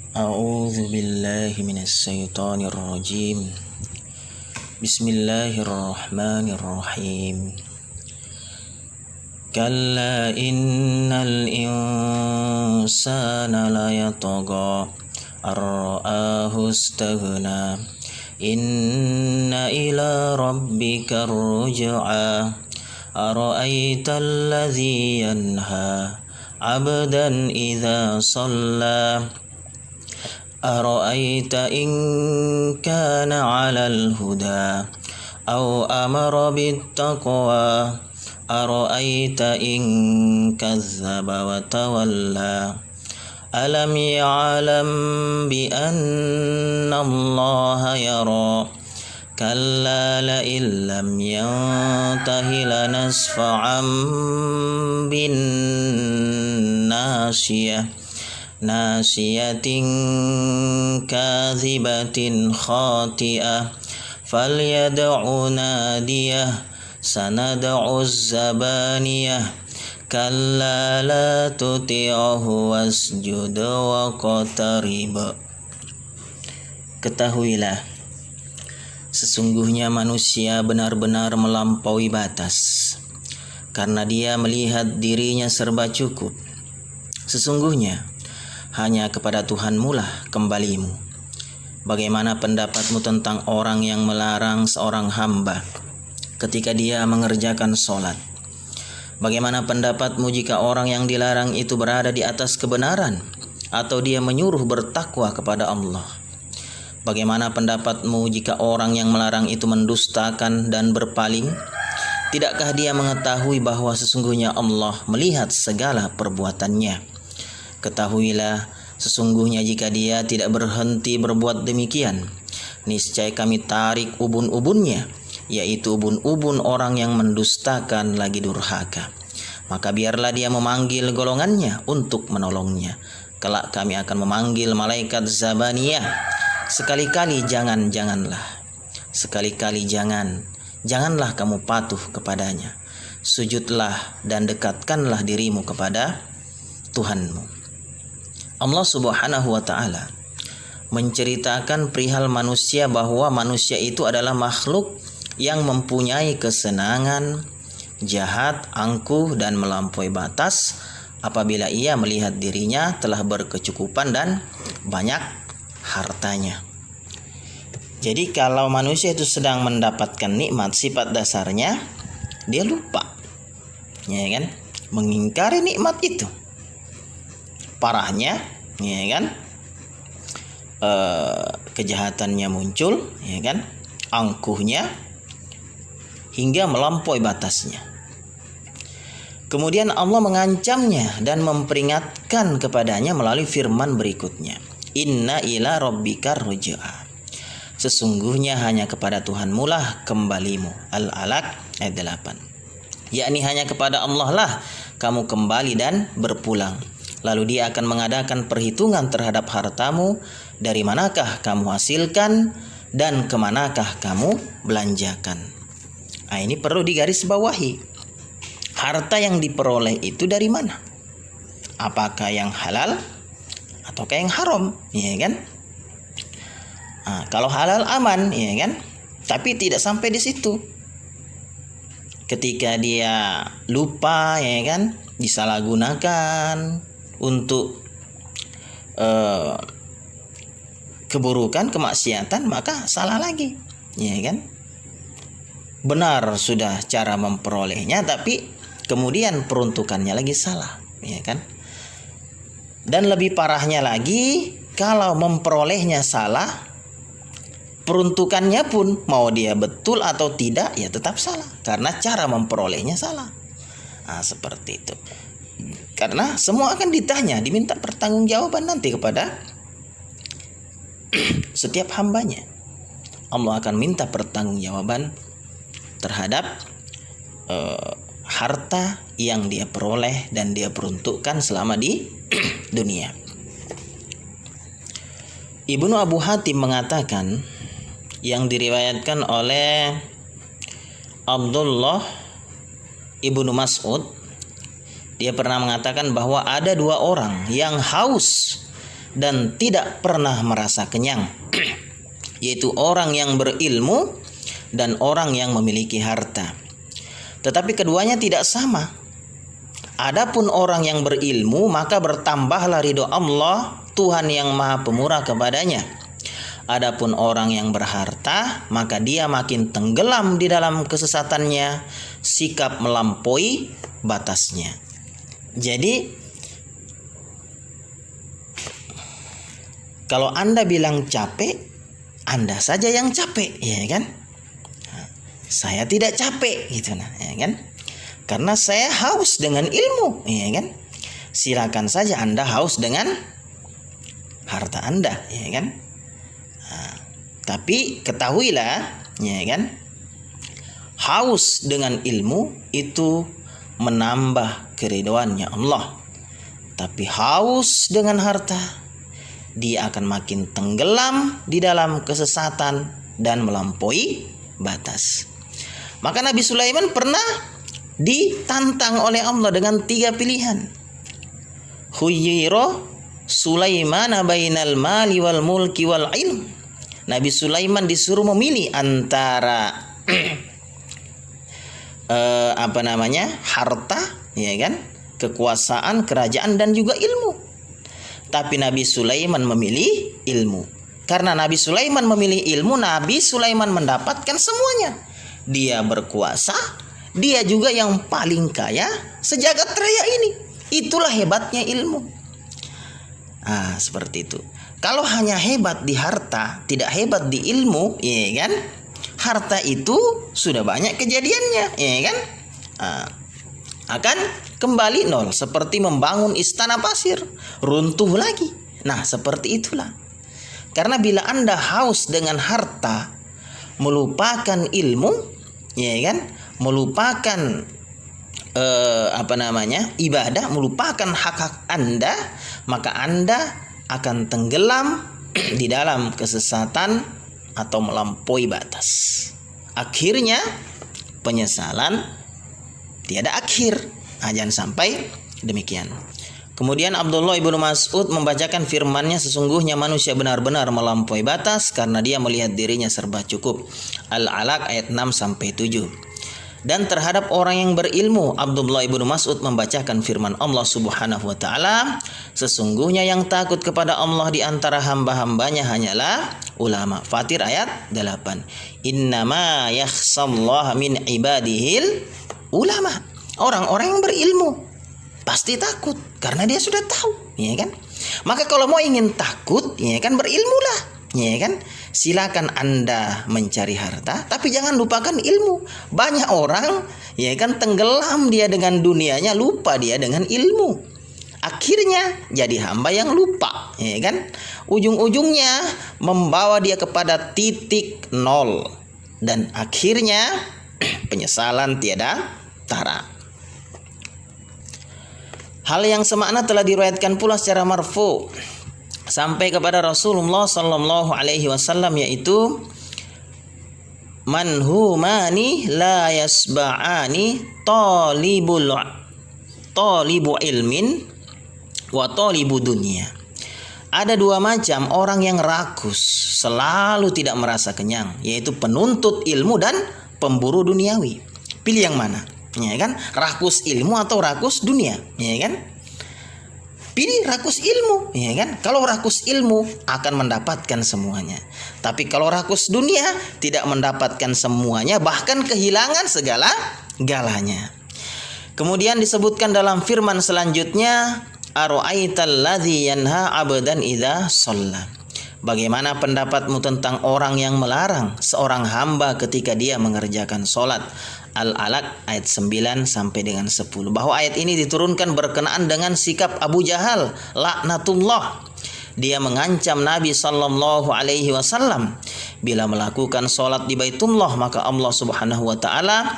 A'udzu billahi minasyaitonir rajim. Bismillahirrahmanirrahim. Kalla innal insana layatagha ar-ra'ahu istaghna. Inna ila rabbika ar-ruj'a. Ara'aita alladhi yanha 'abdan idza shalla. أرأيت إن كان على الهدى أو أمر بالتقوى أرأيت إن كذب وتولى ألم يعلم بأن الله يرى كلا لئن لم ينته لنسفعا بالناصية ناسية كاذبة خاطئة فليدع ناديه سندع الزبانية كلا لا تطعه واسجد واقترب. Ketahuilah, sesungguhnya manusia benar-benar melampaui batas karena dia melihat dirinya serba cukup. Sesungguhnya hanya kepada Tuhanmu lah kembalimu. Bagaimana pendapatmu tentang orang yang melarang seorang hamba ketika dia mengerjakan sholat? Bagaimana pendapatmu jika orang yang dilarang itu berada di atas kebenaran atau dia menyuruh bertakwa kepada Allah? Bagaimana pendapatmu jika orang yang melarang itu mendustakan dan berpaling? Tidakkah dia mengetahui bahwa sesungguhnya Allah melihat segala perbuatannya? Ketahuilah, sesungguhnya jika dia tidak berhenti berbuat demikian, niscaya kami tarik ubun-ubunnya, yaitu ubun-ubun orang yang mendustakan lagi durhaka. Maka biarlah dia memanggil golongannya untuk menolongnya. Kelak kami akan memanggil malaikat Zabaniyah. Sekali-kali janganlah kamu patuh kepadanya. Sujudlah dan dekatkanlah dirimu kepada Tuhanmu. Allah Subhanahu wa ta'ala menceritakan perihal manusia bahwa manusia itu adalah makhluk yang mempunyai kesenangan, jahat, angkuh, dan melampaui batas apabila ia melihat dirinya telah berkecukupan dan banyak hartanya. Jadi kalau manusia itu sedang mendapatkan nikmat, sifat dasarnya dia lupa, ya kan, mengingkari nikmat itu. Parahnya, ya kan, kejahatannya muncul, ya kan, angkuhnya hingga melampaui batasnya. Kemudian Allah mengancamnya dan memperingatkan kepadanya melalui firman berikutnya. Inna ila rabbika ruj'a. Sesungguhnya hanya kepada Tuhanmu lah kembalimu. Al-Alaq ayat 8. Yakni hanya kepada Allah lah kamu kembali dan berpulang. Lalu dia akan mengadakan perhitungan terhadap hartamu, dari manakah kamu hasilkan dan kemanakah kamu belanjakan. Nah, ini perlu digarisbawahi. Harta yang diperoleh itu dari mana? Apakah yang halal ataukah yang haram, ya kan? Nah, kalau halal aman, ya kan? Tapi tidak sampai di situ. Ketika dia lupa, ya kan, disalahgunakan untuk keburukan, kemaksiatan, maka salah lagi, ya kan? Benar sudah cara memperolehnya, tapi kemudian peruntukannya lagi salah, ya kan? Dan lebih parahnya lagi, kalau memperolehnya salah, peruntukannya pun mau dia betul atau tidak ya tetap salah karena cara memperolehnya salah. Nah, seperti itu. Karena semua akan ditanya, diminta pertanggungjawaban nanti kepada setiap hambanya. Allah akan minta pertanggungjawaban terhadap harta yang dia peroleh dan dia peruntukkan selama di dunia. Ibnu Abu Hatim mengatakan, yang diriwayatkan oleh Abdullah Ibnu Mas'ud, dia pernah mengatakan bahwa ada dua orang yang haus dan tidak pernah merasa kenyang, yaitu orang yang berilmu dan orang yang memiliki harta. Tetapi keduanya tidak sama. Adapun orang yang berilmu, maka bertambahlah ridho Allah, Tuhan yang Maha Pemurah kepadanya. Adapun orang yang berharta, maka dia makin tenggelam di dalam kesesatannya, sikap melampaui batasnya. Jadi kalau Anda bilang capek, Anda saja yang capek, ya kan? Saya tidak capek gitu nah, ya kan? Karena saya haus dengan ilmu, ya kan? Silakan saja Anda haus dengan harta Anda, ya kan? Tapi ketahuilah, ya kan? Haus dengan ilmu itu menambah keridhoannya Allah. Tapi haus dengan harta, dia akan makin tenggelam di dalam kesesatan dan melampaui batas. Maka Nabi Sulaiman pernah ditantang oleh Allah dengan 3 pilihan. Khuyyira Sulaimana bainal mali wal mulki wal ilm. Nabi Sulaiman disuruh memilih antara harta, ya kan, kekuasaan, kerajaan dan juga ilmu. Tapi Nabi Sulaiman memilih ilmu. Karena Nabi Sulaiman memilih ilmu, Nabi Sulaiman mendapatkan semuanya. Dia berkuasa, dia juga yang paling kaya sejagat raya ini. Itulah hebatnya ilmu. Seperti itu. Kalau hanya hebat di harta, tidak hebat di ilmu, ya kan? Harta itu sudah banyak kejadiannya, ya kan? Akan kembali nol, seperti membangun istana pasir, runtuh lagi. Nah, seperti itulah. Karena bila Anda haus dengan harta, melupakan ilmu, ya kan? Melupakan ibadah, melupakan hak-hak Anda, maka Anda akan tenggelam di dalam kesesatan atau melampaui batas. Akhirnya penyesalan tiada akhir. Jangan sampai demikian. Kemudian Abdullah ibnu Mas'ud membacakan firman-Nya, sesungguhnya manusia benar-benar melampaui batas karena dia melihat dirinya serba cukup. Al-Alaq ayat 6-7. Dan terhadap orang yang berilmu, Abdullah ibnu Mas'ud membacakan firman Allah Subhanahu wa taala, sesungguhnya yang takut kepada Allah di antara hamba-hambanya hanyalah ulama. Fatir ayat 8. Innama yakhshallaha min ibadihil ulama. Orang-orang yang berilmu pasti takut karena dia sudah tahu, ya kan? Maka kalau mau ingin takut, ya kan, berilmulah, ya kan? Silakan Anda mencari harta, tapi jangan lupakan ilmu. Banyak orang, ya kan, tenggelam dia dengan dunianya, lupa dia dengan ilmu. Akhirnya jadi hamba yang lupa, ya kan? Ujung-ujungnya membawa dia kepada titik nol, dan akhirnya penyesalan tiada tara. Hal yang semakna telah diriwayatkan pula secara marfu sampai kepada Rasulullah sallallahu alaihi wasallam, yaitu manhumani la yasba'ani talibu ilmin wa talibu dunya. Ada 2 macam orang yang rakus, selalu tidak merasa kenyang, yaitu penuntut ilmu dan pemburu duniawi. Pilih yang mana? Ya kan? Rakus ilmu atau rakus dunia, ya kan? Pilih rakus ilmu, ya kan? Kalau rakus ilmu akan mendapatkan semuanya. Tapi kalau rakus dunia tidak mendapatkan semuanya, bahkan kehilangan segala-galanya. Kemudian disebutkan dalam firman selanjutnya, ara'aital ladzi yanha 'abdan idza shalla. Bagaimana pendapatmu tentang orang yang melarang seorang hamba ketika dia mengerjakan salat? Al-Alaq ayat 9 sampai dengan 10. Bahwa ayat ini diturunkan berkenaan dengan sikap Abu Jahal laknatullah. Dia mengancam Nabi sallallahu alaihi wasallam bila melakukan salat di Baitullah, maka Allah Subhanahu wa taala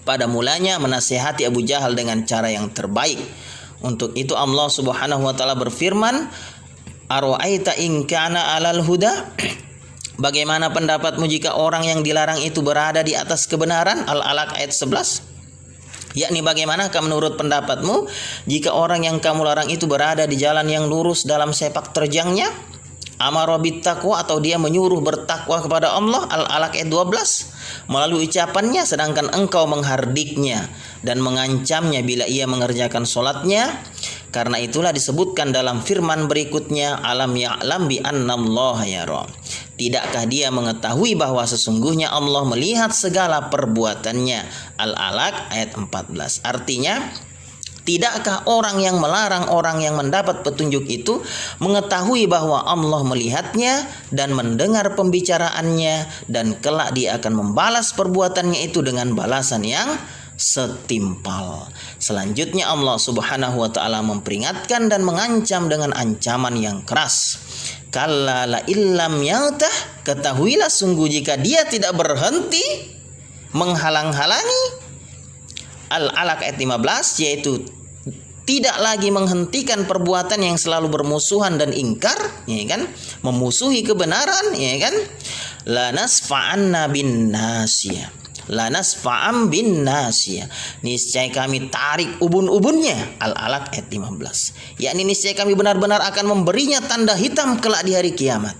pada mulanya menasihati Abu Jahal dengan cara yang terbaik. Untuk itu Allah Subhanahu wa taala berfirman, "Ara'aita in kana 'alal huda?" Bagaimana pendapatmu jika orang yang dilarang itu berada di atas kebenaran? Al-Alaq ayat 11. Yakni bagaimanakah menurut pendapatmu jika orang yang kamu larang itu berada di jalan yang lurus dalam sepak terjangnya? Amara bit taqwa, atau dia menyuruh bertakwa kepada Allah, Al-Alaq ayat 12, melalui ucapannya, sedangkan engkau menghardiknya dan mengancamnya bila ia mengerjakan solatnya. Karena itulah disebutkan dalam firman berikutnya, alam ya'lam bi annallaha yara. Tidakkah dia mengetahui bahwa sesungguhnya Allah melihat segala perbuatannya? Al-Alaq ayat 14. Artinya, tidakkah orang yang melarang orang yang mendapat petunjuk itu mengetahui bahwa Allah melihatnya dan mendengar pembicaraannya, dan kelak dia akan membalas perbuatannya itu dengan balasan yang setimpal. Selanjutnya Allah Subhanahu wa taala memperingatkan dan mengancam dengan ancaman yang keras. Kalla la illam yantah, ketahuilah sungguh jika dia tidak berhenti menghalang-halangi, Al-Alaq ayat 15, yaitu tidak lagi menghentikan perbuatan yang selalu bermusuhan dan ingkar, ya kan, memusuhi kebenaran, ya kan, lanasfa'anna bin nasiyah, lanasfa'am bin nasiyah, niscaya kami tarik ubun-ubunnya, Al-Alaq ayat 15, yakni niscaya kami benar-benar akan memberinya tanda hitam kelak di hari kiamat.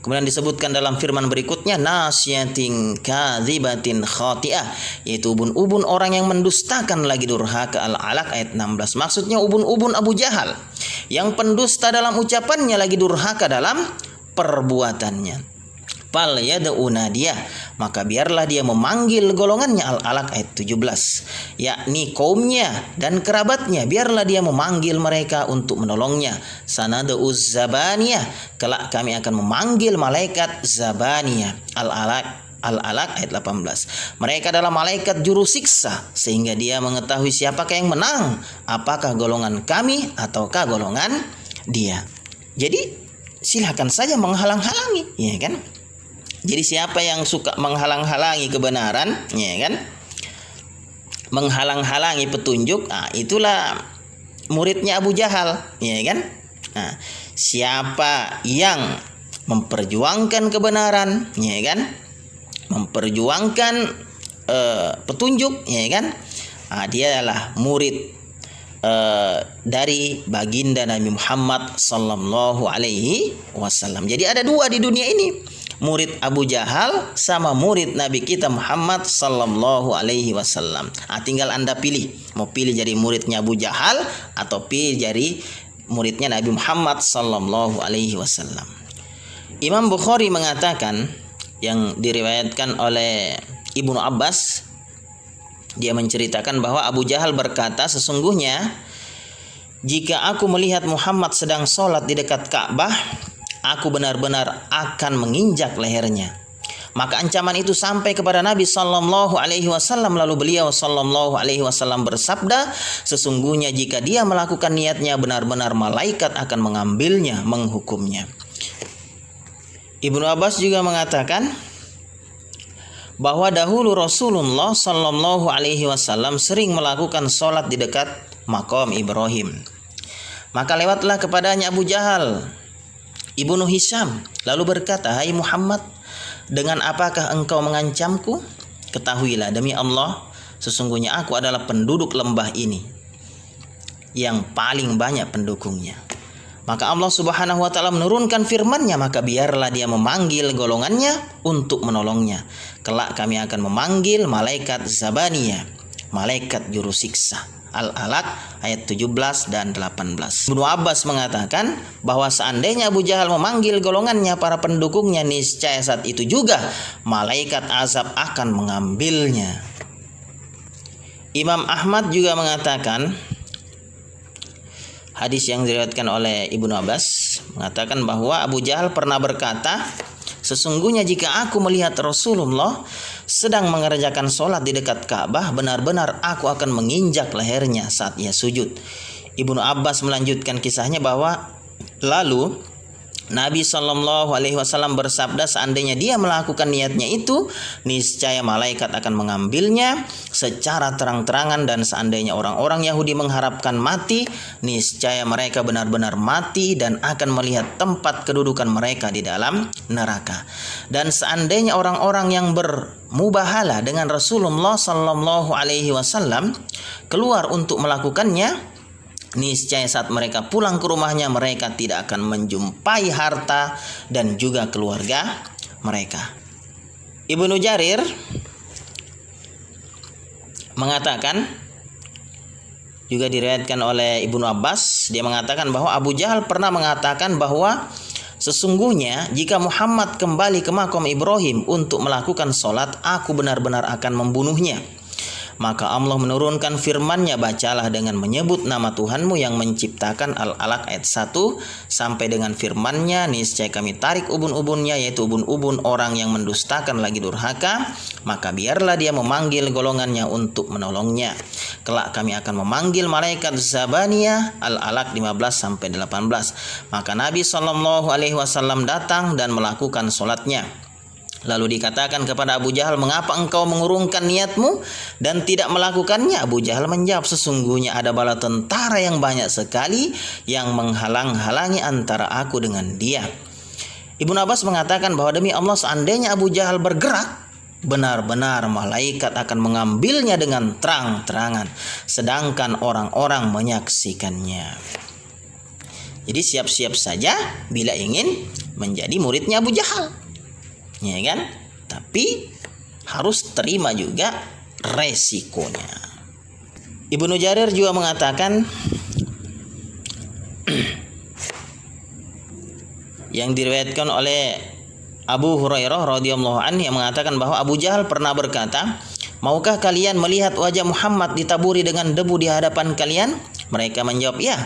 Kemudian disebutkan dalam firman berikutnya, nasyatin kadzibatin khati'ah, yaitu ubun-ubun orang yang mendustakan lagi durhaka, Al-Alaq ayat 16. Maksudnya ubun-ubun Abu Jahal yang pendusta dalam ucapannya lagi durhaka dalam perbuatannya. Fal yad'u nadiyah, maka biarlah dia memanggil golongannya, Al-Alaq ayat 17, yakni kaumnya dan kerabatnya, biarlah dia memanggil mereka untuk menolongnya. Sanad'uz zabaniyah, kelak kami akan memanggil malaikat zabaniyah, Al-Alaq ayat 18. Mereka adalah malaikat juru siksa, sehingga dia mengetahui siapakah yang menang, apakah golongan kami ataukah golongan dia. Jadi silakan saja menghalang-halangi, ya kan? Jadi siapa yang suka menghalang-halangi kebenaran, ya kan, menghalang-halangi petunjuk, itulah muridnya Abu Jahal, ya kan. Nah, siapa yang memperjuangkan kebenaran, ya kan, memperjuangkan petunjuk, ya kan, dia adalah murid dari baginda Nabi Muhammad sallallahu alaihi wasallam. Jadi ada dua di dunia ini, murid Abu Jahal sama murid Nabi kita Muhammad sallallahu alaihi wasallam. Tinggal Anda pilih, mau pilih jadi muridnya Abu Jahal atau pilih jadi muridnya Nabi Muhammad sallallahu alaihi wasallam. Imam Bukhari mengatakan, yang diriwayatkan oleh Ibnu Abbas, dia menceritakan bahwa Abu Jahal berkata, sesungguhnya jika aku melihat Muhammad sedang sholat di dekat Ka'bah, aku benar-benar akan menginjak lehernya. Maka ancaman itu sampai kepada Nabi sallallahu alaihi wasallam, lalu beliau sallallahu alaihi wasallam bersabda, sesungguhnya jika dia melakukan niatnya, benar-benar malaikat akan mengambilnya, menghukumnya. Ibnu Abbas juga mengatakan bahwa dahulu Rasulullah sallallahu alaihi wasallam sering melakukan sholat di dekat Maqam Ibrahim. Maka lewatlah kepadanya Abu Jahal, Ibnu Hisham, lalu berkata, hai Muhammad, dengan apakah engkau mengancamku? Ketahuilah demi Allah, sesungguhnya aku adalah penduduk lembah ini yang paling banyak pendukungnya. Maka Allah Subhanahu wa taala menurunkan firman-Nya, maka biarlah dia memanggil golongannya untuk menolongnya. Kelak kami akan memanggil malaikat Zabaniyah, malaikat juru siksa. Al-Alaq ayat 17 dan 18. Ibnu Abbas mengatakan bahwa seandainya Abu Jahal memanggil golongannya, para pendukungnya, niscaya saat itu juga malaikat azab akan mengambilnya. Imam Ahmad juga mengatakan, hadis yang diriwayatkan oleh Ibnu Abbas mengatakan bahwa Abu Jahal pernah berkata, sesungguhnya jika aku melihat Rasulullah sedang mengerjakan sholat di dekat Ka'bah, benar-benar aku akan menginjak lehernya saat ia sujud. Ibnu Abbas melanjutkan kisahnya bahwa lalu Nabi SAW bersabda, seandainya dia melakukan niatnya itu, niscaya malaikat akan mengambilnya secara terang-terangan, dan seandainya orang-orang Yahudi mengharapkan mati, niscaya mereka benar-benar mati dan akan melihat tempat kedudukan mereka di dalam neraka. Dan seandainya orang-orang yang bermubahalah dengan Rasulullah SAW keluar untuk melakukannya, niscaya saat mereka pulang ke rumahnya, mereka tidak akan menjumpai harta dan juga keluarga mereka. Ibnu Jarir mengatakan, juga diriwayatkan oleh Ibnu Abbas, dia mengatakan bahwa Abu Jahal pernah mengatakan bahwa sesungguhnya jika Muhammad kembali ke makam Ibrahim untuk melakukan sholat, aku benar-benar akan membunuhnya. Maka Allah menurunkan firman-Nya, bacalah dengan menyebut nama Tuhanmu yang menciptakan. Al-Alaq ayat 1 sampai dengan firman-Nya, niscaya kami tarik ubun-ubunnya, yaitu ubun-ubun orang yang mendustakan lagi durhaka, maka biarlah dia memanggil golongannya untuk menolongnya. Kelak kami akan memanggil malaikat Zabaniyah. Al-Alaq 15 sampai 18. Maka Nabi SAW datang dan melakukan sholatnya. Lalu dikatakan kepada Abu Jahal, mengapa engkau mengurungkan niatmu dan tidak melakukannya? Abu Jahal menjawab, sesungguhnya ada bala tentara yang banyak sekali yang menghalang-halangi antara aku dengan dia. Ibnu Abbas mengatakan bahwa demi Allah, seandainya Abu Jahal bergerak, benar-benar malaikat akan mengambilnya dengan terang-terangan, sedangkan orang-orang menyaksikannya. Jadi siap-siap saja bila ingin menjadi muridnya Abu Jahal, ya kan? Tapi harus terima juga resikonya. Ibnu Jarir juga mengatakan yang diriwayatkan oleh Abu Hurairah radhiyallahu anhu yang mengatakan bahwa Abu Jahal pernah berkata, maukah kalian melihat wajah Muhammad ditaburi dengan debu di hadapan kalian? Mereka menjawab, ya.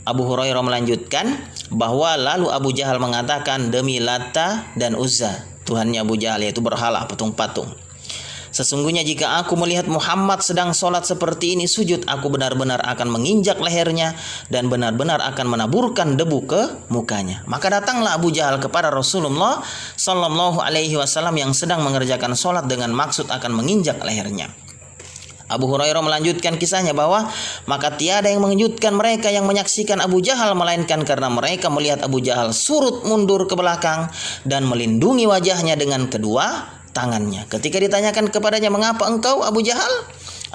Abu Hurairah melanjutkan bahwa lalu Abu Jahal mengatakan, demi Lata dan Uzza, Tuhannya Abu Jahal, yaitu berhala, patung-patung, sesungguhnya jika aku melihat Muhammad sedang sholat seperti ini sujud, aku benar-benar akan menginjak lehernya dan benar-benar akan menaburkan debu ke mukanya. Maka datanglah Abu Jahal kepada Rasulullah SAW yang sedang mengerjakan sholat dengan maksud akan menginjak lehernya. Abu Hurairah melanjutkan kisahnya bahwa maka tiada yang mengejutkan mereka yang menyaksikan Abu Jahal, melainkan karena mereka melihat Abu Jahal surut mundur ke belakang dan melindungi wajahnya dengan kedua tangannya. Ketika ditanyakan kepadanya, mengapa engkau Abu Jahal?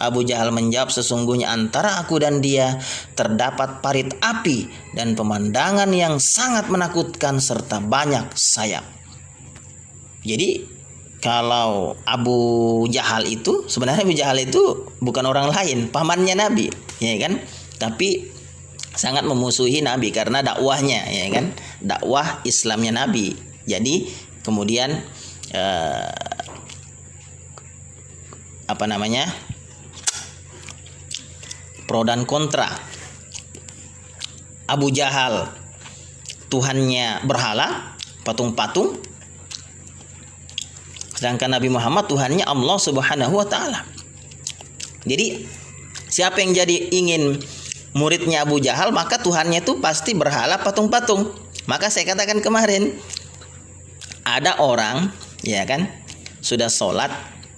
Abu Jahal menjawab, sesungguhnya antara aku dan dia terdapat parit api dan pemandangan yang sangat menakutkan serta banyak sayap. Jadi kalau Abu Jahal itu, sebenarnya Abu Jahal itu bukan orang lain, pamannya Nabi, ya kan? Tapi sangat memusuhi Nabi karena dakwahnya, ya kan? Dakwah Islamnya Nabi. Jadi kemudian pro dan kontra. Abu Jahal Tuhannya berhala, patung-patung, sedangkan Nabi Muhammad Tuhannya Allah Subhanahu wa taala. Jadi siapa yang jadi ingin muridnya Abu Jahal, maka Tuhannya itu pasti berhala, patung-patung. Maka saya katakan kemarin, ada orang, ya kan, sudah sholat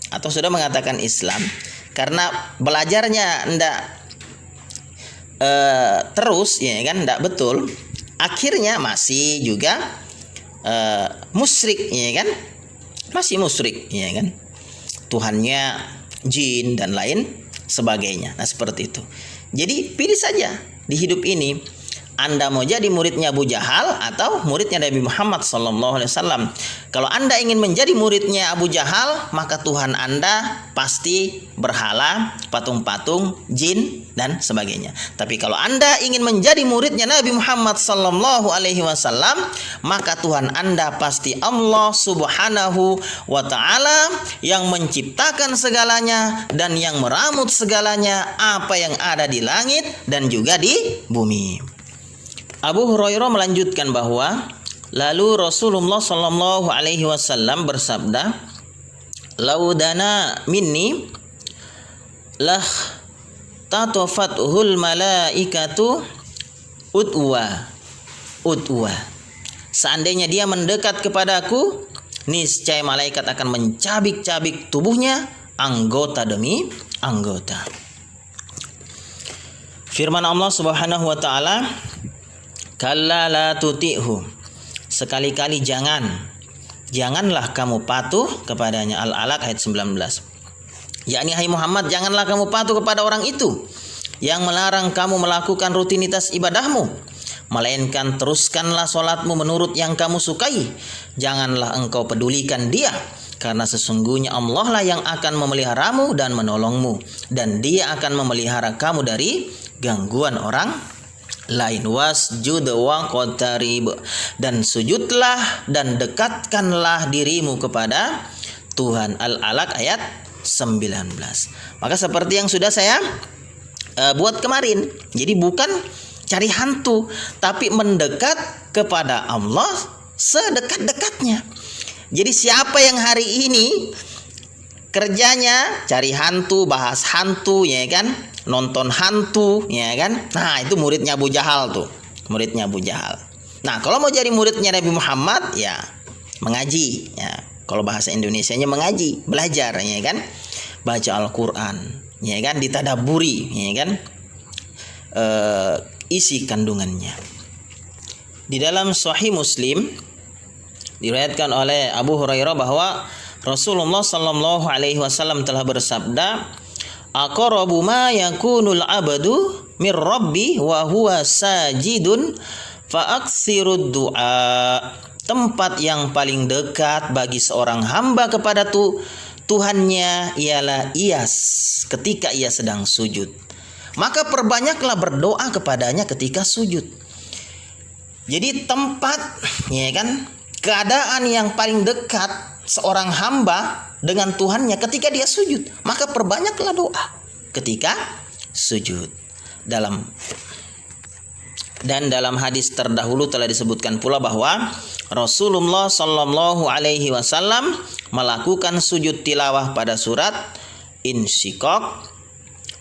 atau sudah mengatakan Islam, karena belajarnya ndak terus, ya kan, ndak betul, akhirnya masih juga musyrik, ya kan, masih musyrik, ya kan, Tuhannya jin dan lain sebagainya. Nah seperti itu. Jadi pilih saja di hidup ini, Anda mau jadi muridnya Abu Jahal atau muridnya Nabi Muhammad SAW. Kalau Anda ingin menjadi muridnya Abu Jahal, maka Tuhan Anda pasti berhala, patung-patung, jin dan sebagainya. Tapi kalau Anda ingin menjadi muridnya Nabi Muhammad SAW, maka Tuhan Anda pasti Allah Subhanahu wa taala yang menciptakan segalanya dan yang meramut segalanya, apa yang ada di langit dan juga di bumi. Abu Hurairah melanjutkan bahwa lalu Rasulullah SAW bersabda, laudana minni lah tatofathul malaikatu utwa. seandainya dia mendekat kepadaku, niscaya malaikat akan mencabik-cabik tubuhnya anggota demi anggota. Firman Allah Subhanahu wa taala, kalla la tuti'hu, sekali-kali janganlah kamu patuh kepadanya. Al-Alaq ayat 19. Yakni hai Muhammad, janganlah kamu patuh kepada orang itu yang melarang kamu melakukan rutinitas ibadahmu, melainkan teruskanlah solatmu menurut yang kamu sukai. Janganlah engkau pedulikan dia, karena sesungguhnya Allah lah yang akan memeliharamu dan menolongmu, dan dia akan memelihara kamu dari gangguan orang lain. Wasjud waqtarib, dan sujudlah dan dekatkanlah dirimu kepada Tuhan. Al-Alaq ayat 19. Maka seperti yang sudah saya buat kemarin, jadi bukan cari hantu, tapi mendekat kepada Allah sedekat-dekatnya. Jadi siapa yang hari ini kerjanya cari hantu, bahas hantu, ya kan, nonton hantu, ya kan, nah itu muridnya Abu Jahal tuh, muridnya Abu Jahal. Nah kalau mau jadi muridnya Nabi Muhammad, ya mengaji, ya kalau bahasa Indonesianya mengaji, belajar, ya kan, baca Al-Quran, ya kan, ditadaburi, ya kan, isi kandungannya. Di dalam Sahih Muslim diriwayatkan oleh Abu Hurairah bahwa Rasulullah sallallahu alaihi wasallam telah bersabda, aqrabu ma yakunul abdu mir rabbi wa huwa sajidun fa aktsirud du'a. Tempat yang paling dekat bagi seorang hamba kepada Tuhannya ialah ketika ia sedang sujud. Maka perbanyaklah berdoa kepadanya ketika sujud. Jadi tempat, ya kan, keadaan yang paling dekat seorang hamba dengan Tuhannya ketika dia sujud. Maka perbanyaklah doa ketika sujud. Dan dalam hadis terdahulu telah disebutkan pula bahwa Rasulullah sallallahu alaihi wasallam melakukan sujud tilawah pada surat Insyiqaq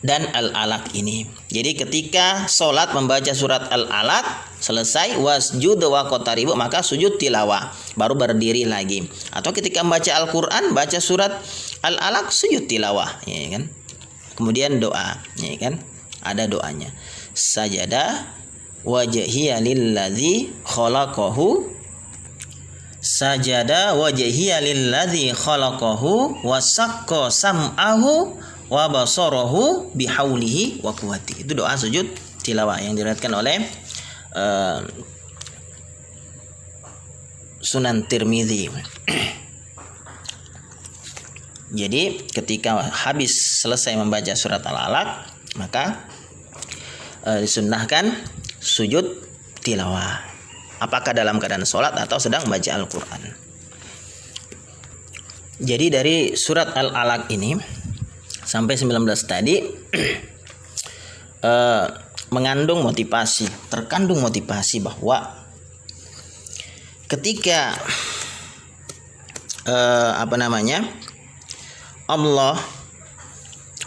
dan Al-Alaq ini. Jadi ketika sholat membaca surat Al-Alaq selesai, wasjud waqtarib, maka sujud tilawah, baru berdiri lagi. Atau ketika membaca Al-Quran, baca surat Al-Alaq, sujud tilawah, ya kan. Kemudian doa, ya kan, ada doanya. Sajada wajhiya lilladzi khalaqahu, sajada wajhiya lilladzi khalaqahu wa saqqa sam'ahu wa basarahu bihaulihi wa quwwati. Itu doa sujud tilawah yang diriwayatkan oleh Sunan Tirmidzi. Jadi ketika habis selesai membaca surat Al-Alaq, maka disunnahkan sujud tilawah, apakah dalam keadaan sholat atau sedang membaca Al-Quran. Jadi dari surat Al-Alaq ini sampai 19 tadi terkandung motivasi bahwa ketika Allah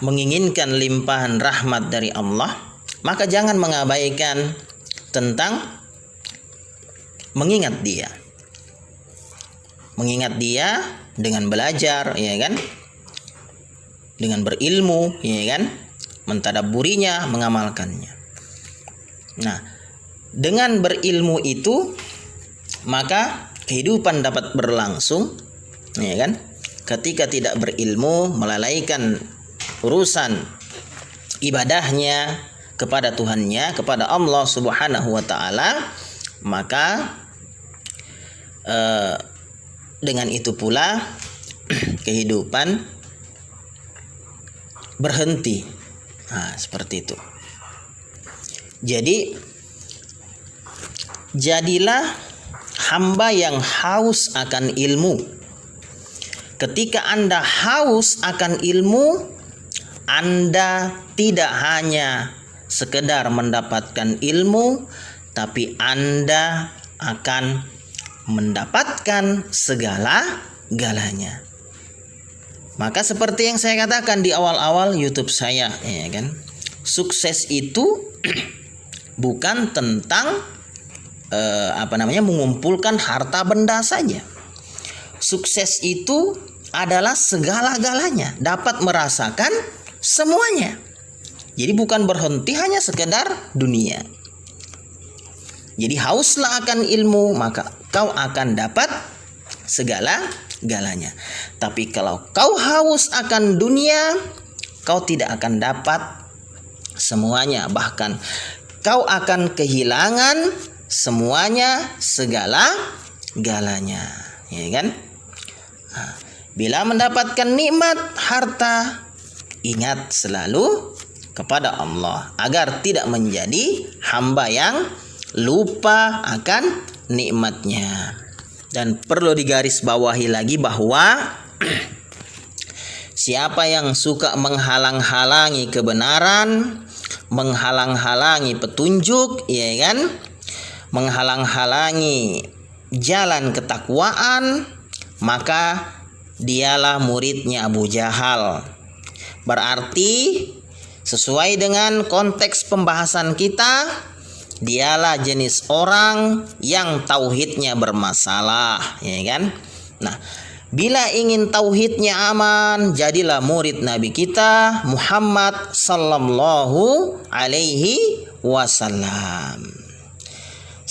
menginginkan limpahan rahmat dari Allah, maka jangan mengabaikan tentang mengingat dia dengan belajar, ya kan, dengan berilmu, ya kan, mentadabburinya, mengamalkannya. Nah, dengan berilmu itu maka kehidupan dapat berlangsung, ya kan. Ketika tidak berilmu, melalaikan urusan ibadahnya kepada Tuhannya, kepada Allah Subhanahu wa taala, maka dengan itu pula kehidupan berhenti. Nah, seperti itu. Jadi jadilah hamba yang haus akan ilmu. Ketika Anda haus akan ilmu, Anda tidak hanya sekedar mendapatkan ilmu, tapi Anda akan mendapatkan segala-galanya. Maka seperti yang saya katakan di awal-awal YouTube saya, ya kan, sukses itu bukan tentang mengumpulkan harta benda saja. Sukses itu adalah segala-galanya, dapat merasakan semuanya. Jadi bukan berhenti hanya sekedar dunia. Jadi hauslah akan ilmu, maka kau akan dapat segala-galanya. Tapi kalau kau haus akan dunia, kau tidak akan dapat semuanya. Bahkan kau akan kehilangan semuanya, segala-galanya. Ya kan? Bila mendapatkan nikmat harta, ingat selalu kepada Allah agar tidak menjadi hamba yang lupa akan nikmatnya. Dan perlu digarisbawahi lagi bahwa siapa yang suka menghalang-halangi kebenaran, menghalang-halangi petunjuk, ya kan? Menghalang-halangi jalan ketakwaan, maka dialah muridnya Abu Jahal. Berarti sesuai dengan konteks pembahasan kita, dialah jenis orang yang tauhidnya bermasalah, ya kan? Nah, bila ingin tauhidnya aman, jadilah murid Nabi kita Muhammad sallallahu alaihi wasallam.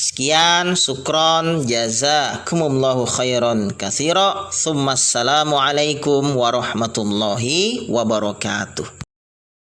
Sekian, syukron, jazakumullahu khairan katsira. Assalamualaikum warahmatullahi wabarakatuh.